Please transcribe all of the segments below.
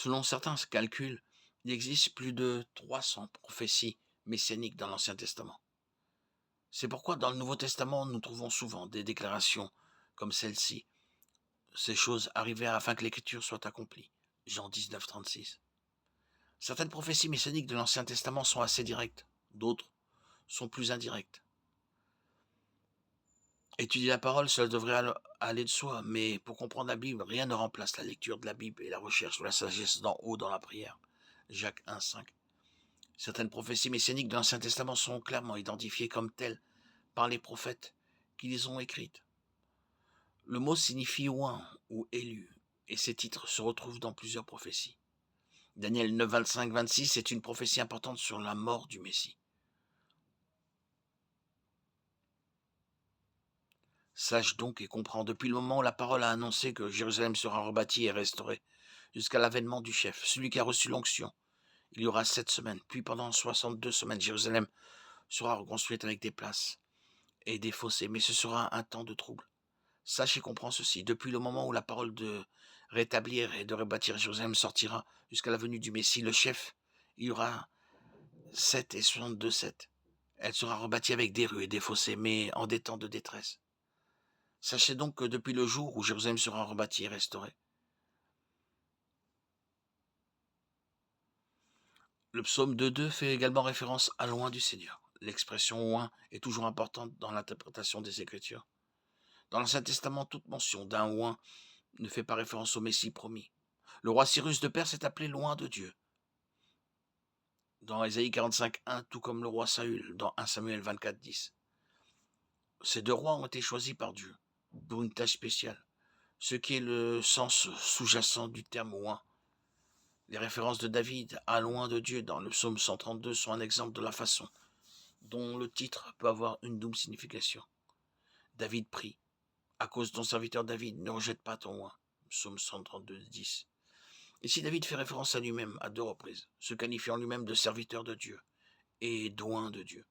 Selon certains calculs, il existe plus de 300 prophéties messianiques dans l'Ancien Testament. C'est pourquoi dans le Nouveau Testament, nous trouvons souvent des déclarations comme celle-ci. Ces choses arrivèrent afin que l'écriture soit accomplie. Jean 19, 36. Certaines prophéties messianiques de l'Ancien Testament sont assez directes, d'autres sont plus indirectes. Étudier la parole, cela devrait aller de soi, mais pour comprendre la Bible, rien ne remplace la lecture de la Bible et la recherche de la sagesse d'en haut dans la prière. Jacques 1, 5. Certaines prophéties messianiques de l'Ancien Testament sont clairement identifiées comme telles par les prophètes qui les ont écrites. Le mot signifie oint ou élu, et ces titres se retrouvent dans plusieurs prophéties. Daniel 9, 25, 26 est une prophétie importante sur la mort du Messie. Sache donc et comprends, depuis le moment où la parole a annoncé que Jérusalem sera rebâtie et restaurée, jusqu'à l'avènement du chef, celui qui a reçu l'onction, il y aura 7 semaines, puis pendant 62 semaines, Jérusalem sera reconstruite avec des places et des fossés, mais ce sera un temps de trouble. Sache et comprends ceci, depuis le moment où la parole de rétablir et de rebâtir Jérusalem sortira jusqu'à la venue du Messie, le chef, il y aura 7 et 62 7. Elle sera rebâtie avec des rues et des fossés, mais en des temps de détresse. Sachez donc que depuis le jour où Jérusalem sera rebâtie et restaurée, le psaume 2.2 fait également référence à loin du Seigneur. L'expression loin est toujours importante dans l'interprétation des Écritures. Dans l'Ancien Testament, toute mention d'un loin ne fait pas référence au Messie promis. Le roi Cyrus de Perse est appelé loin de Dieu. Dans Ésaïe 45.1, tout comme le roi Saül, dans 1 Samuel 24.10. Ces deux rois ont été choisis par Dieu pour une tâche spéciale, ce qui est le sens sous-jacent du terme loin. Les références de David à loin de Dieu dans le psaume 132 sont un exemple de la façon dont le titre peut avoir une double signification. David prie, à cause de ton serviteur David, ne rejette pas ton loin. Psaume 132, 10. Ici, David fait référence à lui-même à deux reprises, se qualifiant lui-même de serviteur de Dieu et d'oint de Dieu.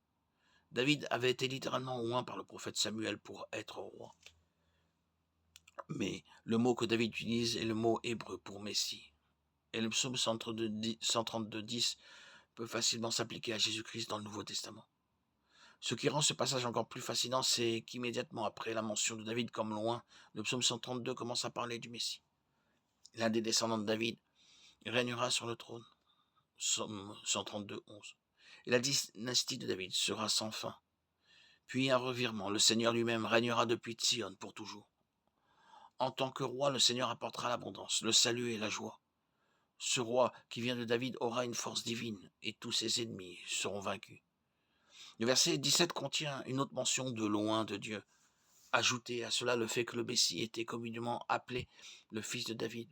David avait été littéralement oint par le prophète Samuel pour être roi. Mais le mot que David utilise est le mot hébreu pour Messie. Et le psaume 132, 10 peut facilement s'appliquer à Jésus-Christ dans le Nouveau Testament. Ce qui rend ce passage encore plus fascinant, c'est qu'immédiatement après la mention de David comme loin, le psaume 132 commence à parler du Messie. L'un des descendants de David régnera sur le trône. Psaume 132, 11. Et la dynastie de David sera sans fin. Puis un revirement, le Seigneur lui-même régnera depuis Sion pour toujours. En tant que roi, le Seigneur apportera l'abondance, le salut et la joie. Ce roi qui vient de David aura une force divine et tous ses ennemis seront vaincus. Le verset 17 contient une autre mention de loin de Dieu. Ajoutez à cela le fait que le Messie était communément appelé le fils de David.